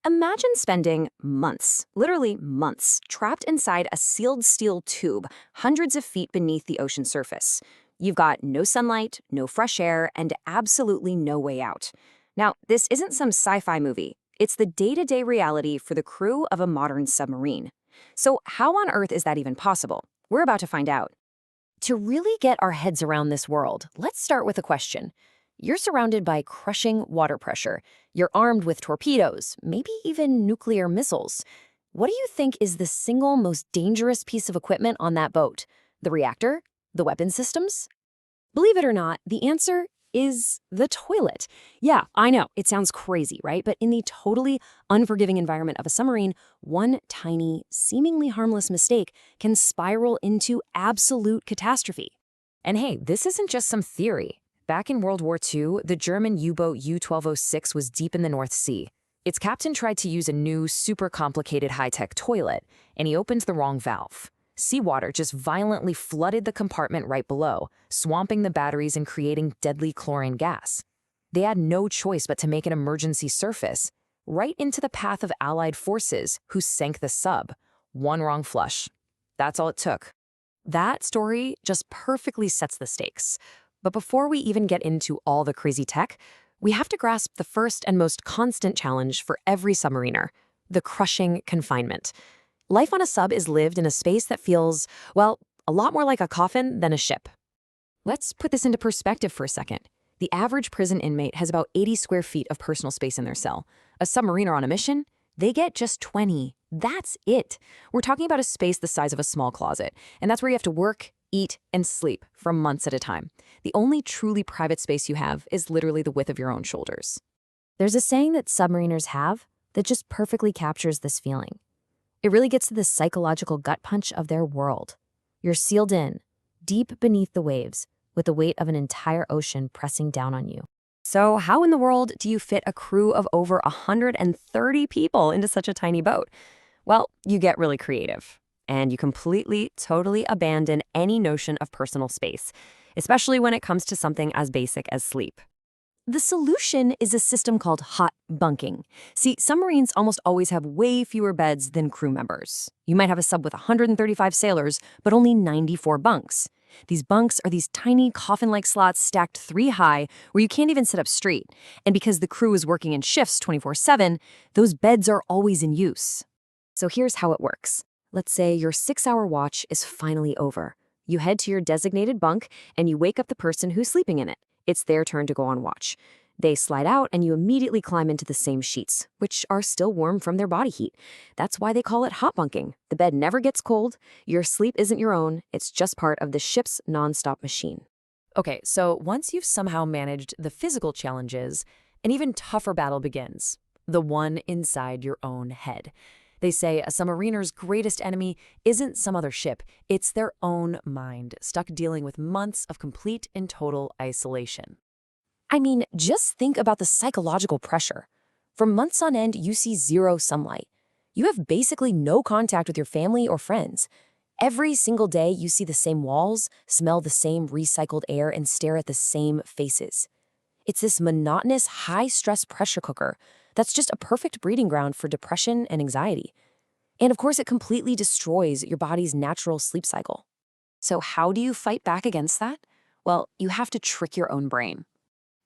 Imagine spending months, literally months, trapped inside a sealed steel tube hundreds of feet beneath the ocean surface. You've got no sunlight, no fresh air, and absolutely no way out. Now, this isn't some sci-fi movie. It's the day-to-day reality for the crew of a modern submarine. So how on earth is that even possible? We're about to find out. To really get our heads around this world, let's start with a question. You're surrounded by crushing water pressure. You're armed with torpedoes, maybe even nuclear missiles. What do you think is the single most dangerous piece of equipment on that boat? The reactor? The weapon systems? Believe it or not, the answer is the toilet. Yeah, I know, it sounds crazy, right? But in the totally unforgiving environment of a submarine, one tiny, seemingly harmless mistake can spiral into absolute catastrophe. And hey, this isn't just some theory. Back in World War II, the German U-boat U-1206 was deep in the North Sea. Its captain tried to use a new, super complicated high-tech toilet, and he opened the wrong valve. Seawater just violently flooded the compartment right below, swamping the batteries and creating deadly chlorine gas. They had no choice but to make an emergency surface, right into the path of Allied forces who sank the sub. One wrong flush. That's all it took. That story just perfectly sets the stakes. But before we even get into all the crazy tech, we have to grasp the first and most constant challenge for every submariner, the crushing confinement. Life on a sub is lived in a space that feels, well, a lot more like a coffin than a ship. Let's put this into perspective for a second. The average prison inmate has about 80 square feet of personal space in their cell. A submariner on a mission, they get just 20. That's it. We're talking about a space the size of a small closet, and that's where you have to work, eat, and sleep for months at a time. The only truly private space you have is literally the width of your own shoulders. There's a saying that submariners have that just perfectly captures this feeling. It really gets to the psychological gut punch of their world. You're sealed in, deep beneath the waves, with the weight of an entire ocean pressing down on you. So how in the world do you fit a crew of over 130 people into such a tiny boat? Well, you get really creative. And you completely, totally abandon any notion of personal space, especially when it comes to something as basic as sleep. The solution is a system called hot bunking. See, submarines almost always have way fewer beds than crew members. You might have a sub with 135 sailors, but only 94 bunks. These bunks are these tiny coffin-like slots stacked 3 high where you can't even sit up straight. And because the crew is working in shifts 24/7, those beds are always in use. So here's how it works. Let's say your 6-hour watch is finally over. You head to your designated bunk and you wake up the person who's sleeping in it. It's their turn to go on watch. They slide out and you immediately climb into the same sheets, which are still warm from their body heat. That's why they call it hot bunking. The bed never gets cold. Your sleep isn't your own. It's just part of the ship's nonstop machine. Okay, so once you've somehow managed the physical challenges, an even tougher battle begins. The one inside your own head. They say a submariner's greatest enemy isn't some other ship, it's their own mind, stuck dealing with months of complete and total isolation. I mean, just think about the psychological pressure. For months on end, you see zero sunlight. You have basically no contact with your family or friends. Every single day, you see the same walls, smell the same recycled air, and stare at the same faces. It's this monotonous, high-stress pressure cooker that's just a perfect breeding ground for depression and anxiety. And of course, it completely destroys your body's natural sleep cycle. So how do you fight back against that? Well, you have to trick your own brain.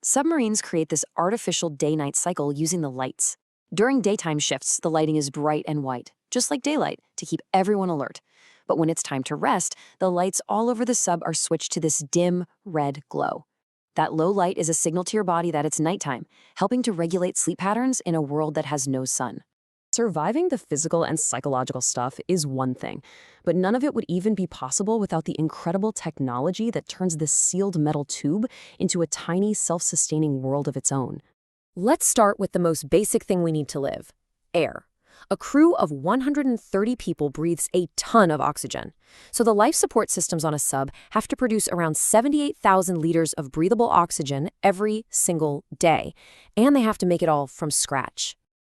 Submarines create this artificial day-night cycle using the lights. During daytime shifts, the lighting is bright and white, just like daylight, to keep everyone alert. But when it's time to rest, the lights all over the sub are switched to this dim, red glow. That low light is a signal to your body that it's nighttime, helping to regulate sleep patterns in a world that has no sun. Surviving the physical and psychological stuff is one thing, but none of it would even be possible without the incredible technology that turns this sealed metal tube into a tiny, self-sustaining world of its own. Let's start with the most basic thing we need to live: air. A crew of 130 people breathes a ton of oxygen. So the life support systems on a sub have to produce around 78,000 liters of breathable oxygen every single day. And they have to make it all from scratch.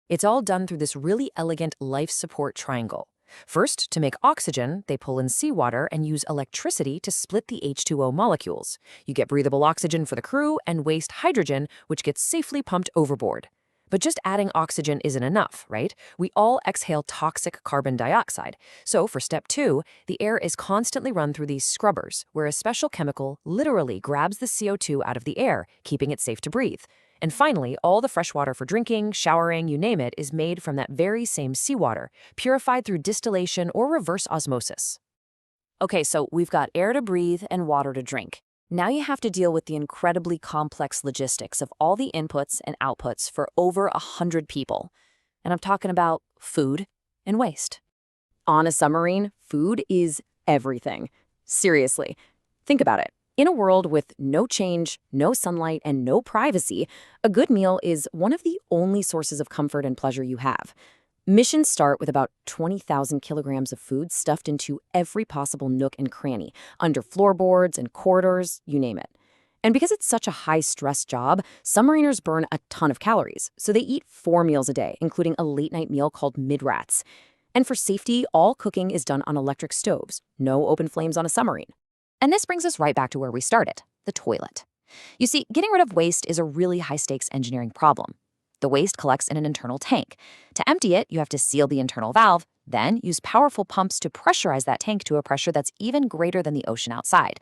It's all done through this really elegant life support triangle. First, to make oxygen, they pull in seawater and use electricity to split the H2O molecules. You get breathable oxygen for the crew and waste hydrogen, which gets safely pumped overboard. But just adding oxygen isn't enough, right? We all exhale toxic carbon dioxide. So for step 2, the air is constantly run through these scrubbers, where a special chemical literally grabs the CO2 out of the air, keeping it safe to breathe. And finally, all the fresh water for drinking, showering, you name it, is made from that very same seawater, purified through distillation or reverse osmosis. Okay, so we've got air to breathe and water to drink. Now you have to deal with the incredibly complex logistics of all the inputs and outputs for over 100 people. And I'm talking about food and waste. On a submarine, food is everything. Seriously, think about it. In a world with no change, no sunlight, and no privacy, a good meal is one of the only sources of comfort and pleasure you have. Missions start with about 20,000 kilograms of food stuffed into every possible nook and cranny, under floorboards and corridors, you name it. And because it's such a high-stress job, submariners burn a ton of calories, so they eat 4 meals a day, including a late-night meal called mid-rats. And for safety, all cooking is done on electric stoves, no open flames on a submarine. And this brings us right back to where we started, the toilet. You see, getting rid of waste is a really high-stakes engineering problem. The waste collects in an internal tank. To empty it, you have to seal the internal valve, then use powerful pumps to pressurize that tank to a pressure that's even greater than the ocean outside.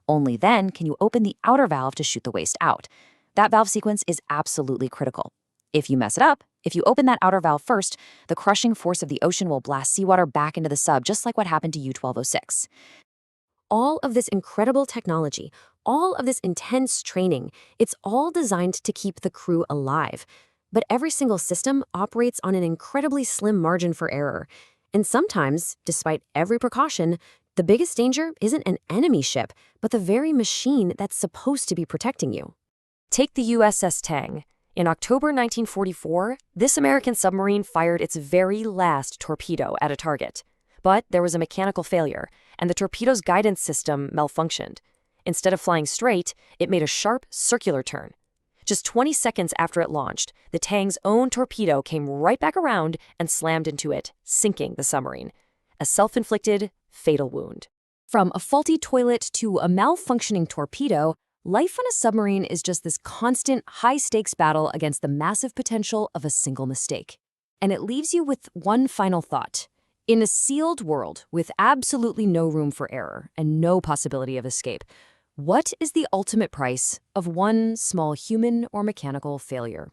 Only then can you open the outer valve to shoot the waste out. That valve sequence is absolutely critical. If you mess it up, if you open that outer valve first, the crushing force of the ocean will blast seawater back into the sub, just like what happened to U-1206. All of this incredible technology, all of this intense training, it's all designed to keep the crew alive. But every single system operates on an incredibly slim margin for error. And sometimes, despite every precaution, the biggest danger isn't an enemy ship, but the very machine that's supposed to be protecting you. Take the USS Tang. In October 1944, this American submarine fired its very last torpedo at a target. But there was a mechanical failure, and the torpedo's guidance system malfunctioned. Instead of flying straight, it made a sharp, circular turn. Just 20 seconds after it launched, the Tang's own torpedo came right back around and slammed into it, sinking the submarine. A self-inflicted, fatal wound. From a faulty toilet to a malfunctioning torpedo, life on a submarine is just this constant, high-stakes battle against the massive potential of a single mistake. And it leaves you with one final thought. In a sealed world with absolutely no room for error and no possibility of escape, what is the ultimate price of one small human or mechanical failure?